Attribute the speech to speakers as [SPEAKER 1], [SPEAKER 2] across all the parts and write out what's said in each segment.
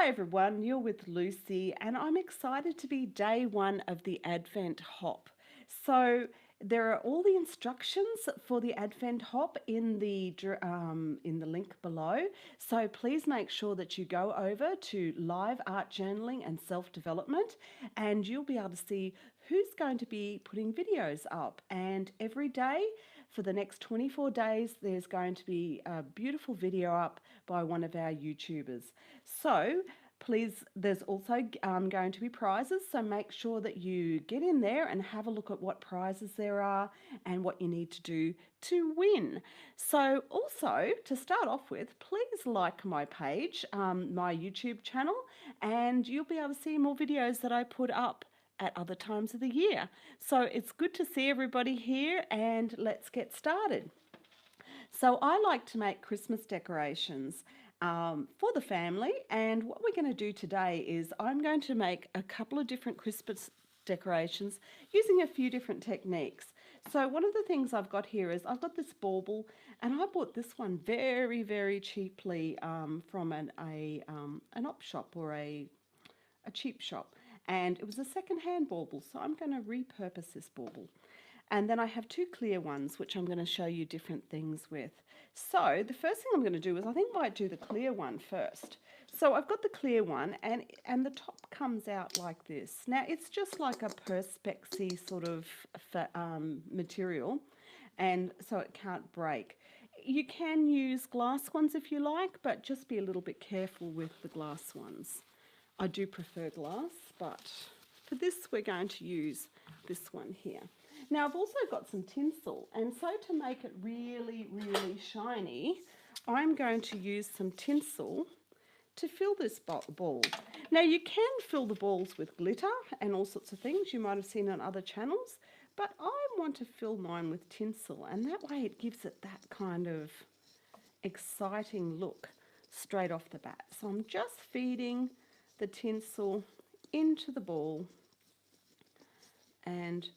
[SPEAKER 1] Hi everyone, you're with Lucy and I'm excited to be day one of the Advent Hop. So there are all the instructions for the Advent Hop in the link below. So please make sure that you go over to Live Art Journaling and Self-Development and you'll be able to see who's going to be putting videos up. And every day for the next 24 days, there's going to be a beautiful video up by one of our YouTubers. So please, there's also going to be prizes, so make sure that you get in there and have a look at what prizes there are and what you need to do to win. So also, to start off with, please like my page, my YouTube channel, and you'll be able to see more videos that I put up at other times of the year. So it's good to see everybody here, and let's get started. So I like to make Christmas decorations for the family, and what we're going to do today is I'm going to make a couple of different Christmas decorations using a few different techniques. So one of the things I've got here is I've got this bauble, and I bought this one very cheaply from an op shop or a cheap shop, and it was a second-hand bauble, so I'm going to repurpose this bauble. And then I have two clear ones, which I'm going to show you different things with. So the first thing I'm going to do is I think I might do the clear one first. So I've got the clear one, and the top comes out like this. Now it's just like a Perspex-y sort of material, and so it can't break. You can use glass ones if you like, but just be a little bit careful with the glass ones. I do prefer glass, but for this we're going to use this one here. Now I've also got some tinsel, and so to make it really shiny, I'm going to use some tinsel to fill this ball. Now you can fill the balls with glitter and all sorts of things you might have seen on other channels, but I want to fill mine with tinsel, and that way it gives it that kind of exciting look straight off the bat. So I'm just feeding the tinsel into the ball, and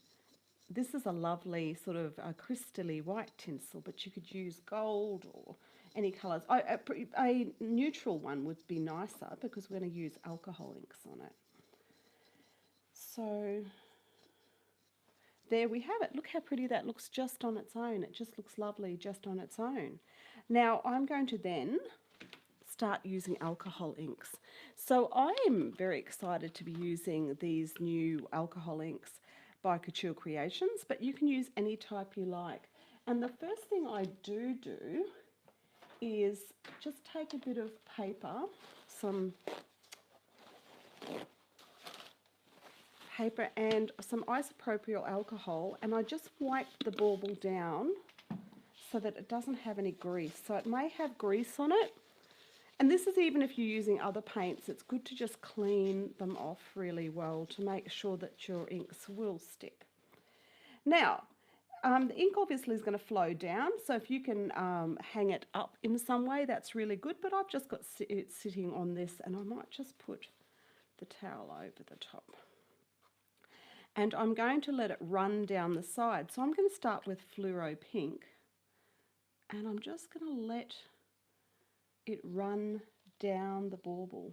[SPEAKER 1] this is a lovely sort of a crystally white tinsel, but you could use gold or any colours. A neutral one would be nicer because we're going to use alcohol inks on it. So there we have it. Look how pretty that looks just on its own. It just looks lovely just on its own. Now I'm going to then start using alcohol inks. So I'm very excited to be using these new alcohol inks by Couture Creations, but you can use any type you like. And the first thing I do is just take a bit of paper, some paper and some isopropyl alcohol, and I just wipe the bauble down so that it doesn't have any grease. So it may have grease on it, and this is even if you're using other paints, it's good to just clean them off really well to make sure that your inks will stick. Now, the ink obviously is going to flow down, so if you can hang it up in some way, that's really good, but I've just got it sitting on this, and I might just put the towel over the top. And I'm going to let it run down the side. So I'm going to start with fluoro pink, and I'm just going to let it run down the bauble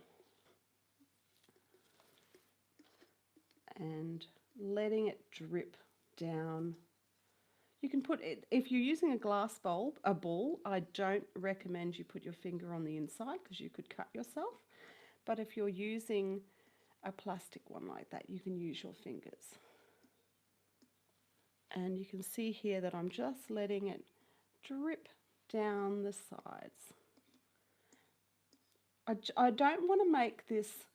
[SPEAKER 1] and letting it drip down. You can put it, if you're using a glass ball, I don't recommend you put your finger on the inside because you could cut yourself. But if you're using a plastic one like that, you can use your fingers. And you can see here that I'm just letting it drip down the sides. I don't want to make this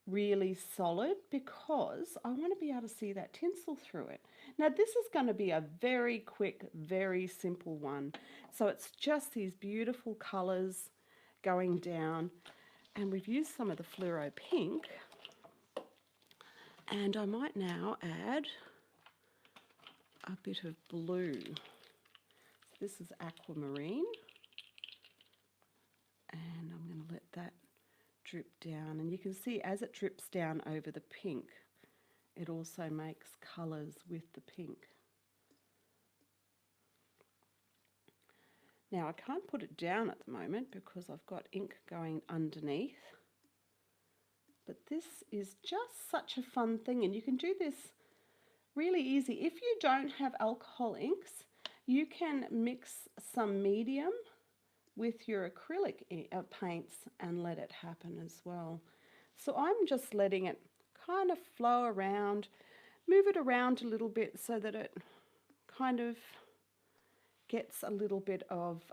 [SPEAKER 1] really solid because I want to be able to see that tinsel through it. Now this is going to be a very quick, very simple one. So it's just these beautiful colours going down, and we've used some of the fluoro pink, and I might now add a bit of blue. So this is aquamarine, and I'm going to let that drip down, and you can see as it drips down over the pink, it also makes colours with the pink. Now I can't put it down at the moment because I've got ink going underneath, but this is just such a fun thing, and you can do this really easy. If you don't have alcohol inks, you can mix some medium with your acrylic paints and let it happen as well. So I'm just letting it kind of flow around, move it around a little bit so that it kind of gets a little bit of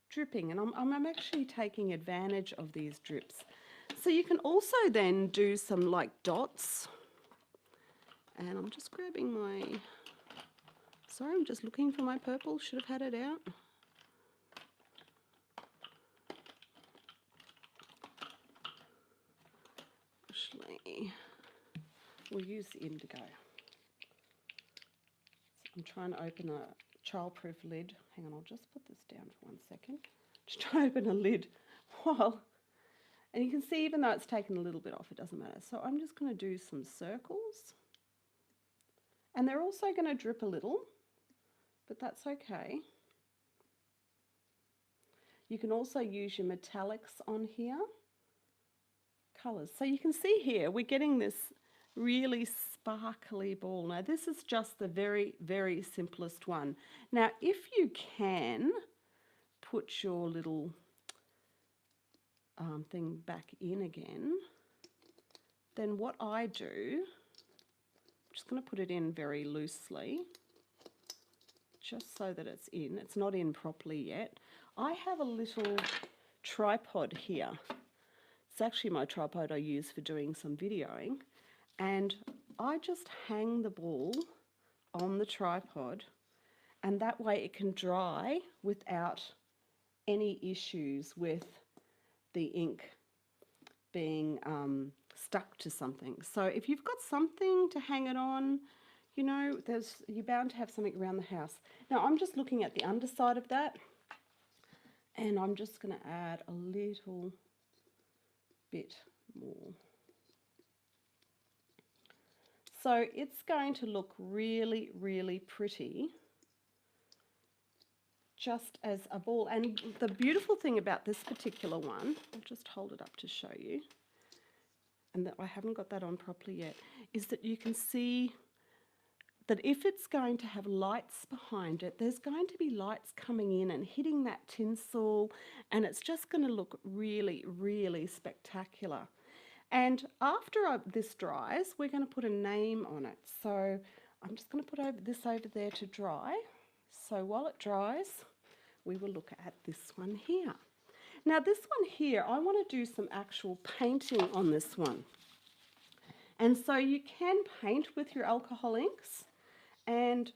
[SPEAKER 1] dripping, and I'm actually taking advantage of these drips. So you can also then do some like dots, and I'm just grabbing my, sorry, I'm just looking for my purple, should have had it out. Actually, we'll use the indigo. So I'm trying to open a childproof lid. Hang on, I'll just put this down for 1 second. Just try to open a lid while, and you can see even though it's taken a little bit off, it doesn't matter. So I'm just going to do some circles, and they're also going to drip a little, but that's okay. You can also use your metallics on here, colours. So you can see here we're getting this really sparkly ball. Now this is just the very, very simplest one. Now if you can put your little thing back in again, then what I do, I'm just going to put it in very loosely, just so that it's in. It's not in properly yet. I have a little tripod here. It's actually my tripod I use for doing some videoing, and I just hang the ball on the tripod, and that way it can dry without any issues with the ink being stuck to something. So if you've got something to hang it on, you know, you're bound to have something around the house. Now I'm just looking at the underside of that, and I'm just going to add a little bit more. So it's going to look really, really pretty, just as a ball. And the beautiful thing about this particular one, I'll just hold it up to show you, and that I haven't got that on properly yet, is that you can see that if it's going to have lights behind it, there's going to be lights coming in and hitting that tinsel, and it's just going to look really, really spectacular. And after this dries, we're going to put a name on it. So I'm just going to put this over there to dry. So while it dries, we will look at this one here. Now this one here, I want to do some actual painting on this one. And so you can paint with your alcohol inks. And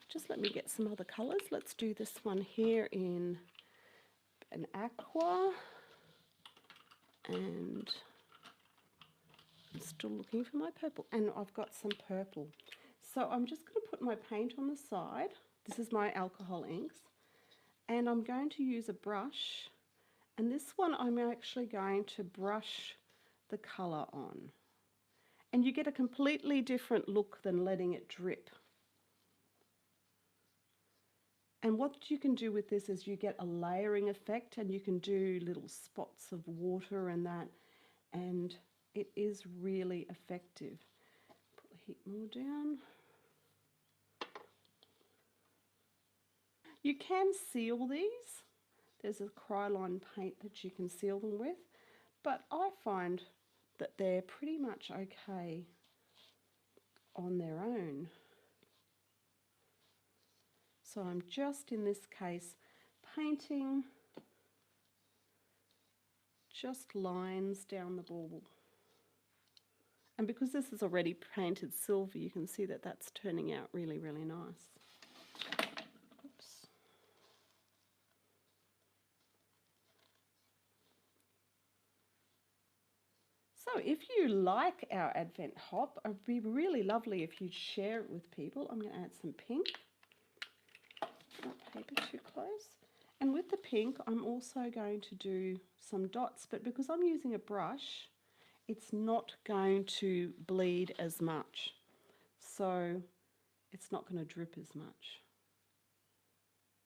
[SPEAKER 1] just let me get some other colours. Let's do this one here in an aqua, and I'm still looking for my purple, and I've got some purple. So I'm just going to put my paint on the side. This is my alcohol inks, and I'm going to use a brush, and this one I'm actually going to brush the colour on. And you get a completely different look than letting it drip. And what you can do with this is you get a layering effect, and you can do little spots of water and that, and it is really effective. Put the heat more down. You can seal these. There's a Krylon paint that you can seal them with, but I find that they're pretty much okay on their own. So I'm just, in this case, painting just lines down the bauble. And because this is already painted silver, you can see that that's turning out really, really nice. Oops. So if you like our Advent hop, it would be really lovely if you'd share it with people. I'm going to add some pink. Not paper too close. And with the pink, I'm also going to do some dots, but because I'm using a brush, it's not going to bleed as much. So it's not going to drip as much.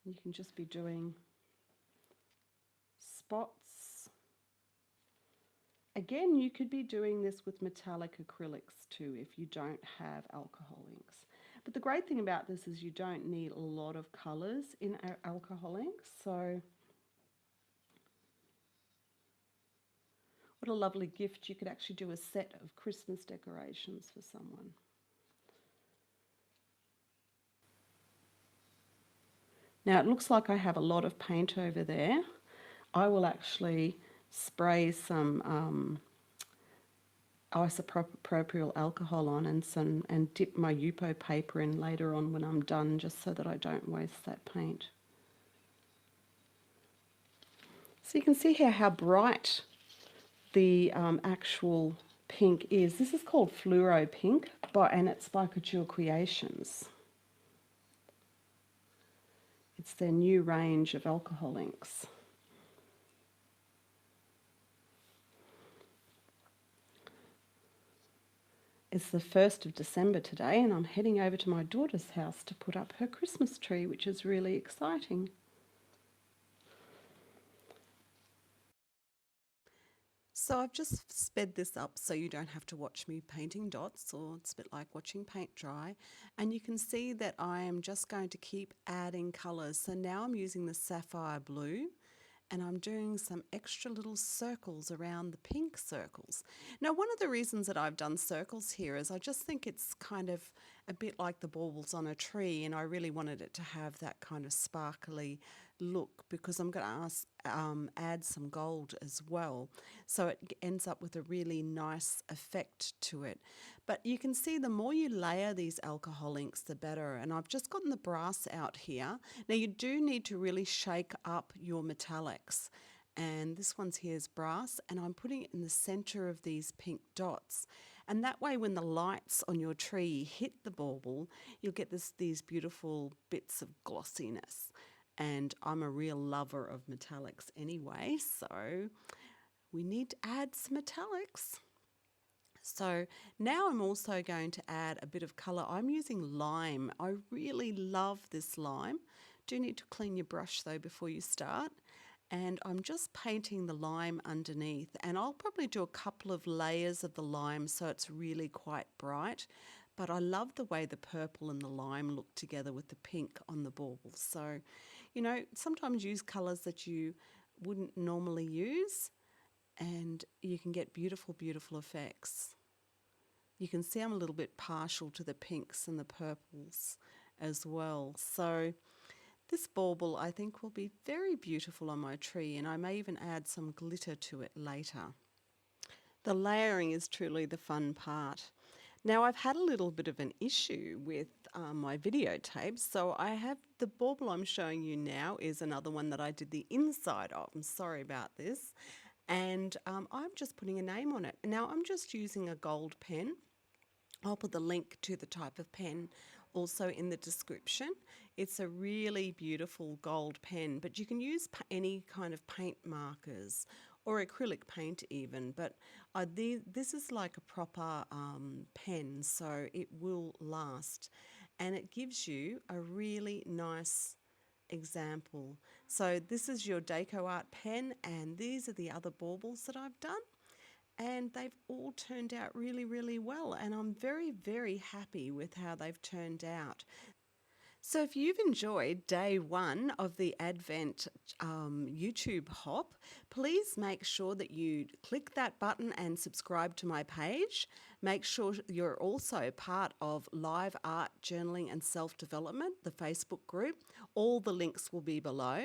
[SPEAKER 1] You can just be doing spots Again, you could be doing this with metallic acrylics too if you don't have alcohol inks. But the great thing about this is you don't need a lot of colours in alcohol inks. So what a lovely gift. You could actually do a set of Christmas decorations for someone. Now it looks like I have a lot of paint over there. I will actually spray some isopropyl alcohol on and dip my Yupo paper in later on when I'm done, just so that I don't waste that paint. So you can see here how bright the actual pink is. This is called Fluoro Pink, and it's by Couture Creations. It's their new range of alcohol inks. It's the 1st of December today, and I'm heading over to my daughter's house to put up her Christmas tree, which is really exciting. So I've just sped this up so you don't have to watch me painting dots, or it's a bit like watching paint dry. And you can see that I am just going to keep adding colours. So now I'm using the sapphire blue, and I'm doing some extra little circles around the pink circles. Now, one of the reasons that I've done circles here is I just think it's kind of a bit like the baubles on a tree, and I really wanted it to have that kind of sparkly look, because I'm going to add some gold as well, so it ends up with a really nice effect to it. But you can see the more you layer these alcohol inks, the better. And I've just gotten the brass out here. Now you do need to really shake up your metallics, and this one's here is brass, and I'm putting it in the center of these pink dots. And that way, when the lights on your tree hit the bauble, you'll get these beautiful bits of glossiness. And I'm a real lover of metallics anyway, so we need to add some metallics. So now I'm also going to add a bit of colour. I'm using lime. I really love this lime. Do need to clean your brush though before you start. And I'm just painting the lime underneath, and I'll probably do a couple of layers of the lime so it's really quite bright. But I love the way the purple and the lime look together with the pink on the bauble. So, you know, sometimes use colours that you wouldn't normally use, and you can get beautiful, beautiful effects. You can see I'm a little bit partial to the pinks and the purples as well. So this bauble I think will be very beautiful on my tree, and I may even add some glitter to it later. The layering is truly the fun part. Now I've had a little bit of an issue with my videotapes, so I have the bauble I'm showing you now is another one that I did the inside of. I'm sorry about this. And I'm just putting a name on it. Now I'm just using a gold pen. I'll put the link to the type of pen also in the description. It's a really beautiful gold pen, but you can use any kind of paint markers or acrylic paint even, but this is like a proper pen, so it will last, and it gives you a really nice example. So this is your Deco Art pen, and these are the other baubles that I've done, and they've all turned out really, really well, and I'm very, very happy with how they've turned out. So if you've enjoyed day one of the Advent YouTube hop, please make sure that you click that button and subscribe to my page. Make sure you're also part of Live Art Journaling and Self-Development, the Facebook group. All the links will be below.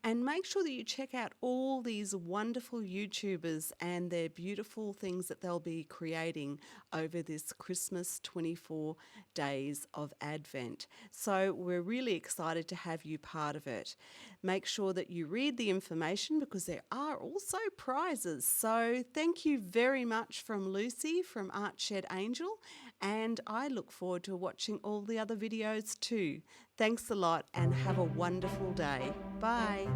[SPEAKER 1] And make sure that you check out all these wonderful YouTubers and their beautiful things that they'll be creating over this Christmas 24 days of Advent. So we're really excited to have you part of it. Make sure that you read the information, because there are also prizes. So thank you very much from Lucy from Art Shed Angel, and I look forward to watching all the other videos too. Thanks a lot and have a wonderful day. Bye.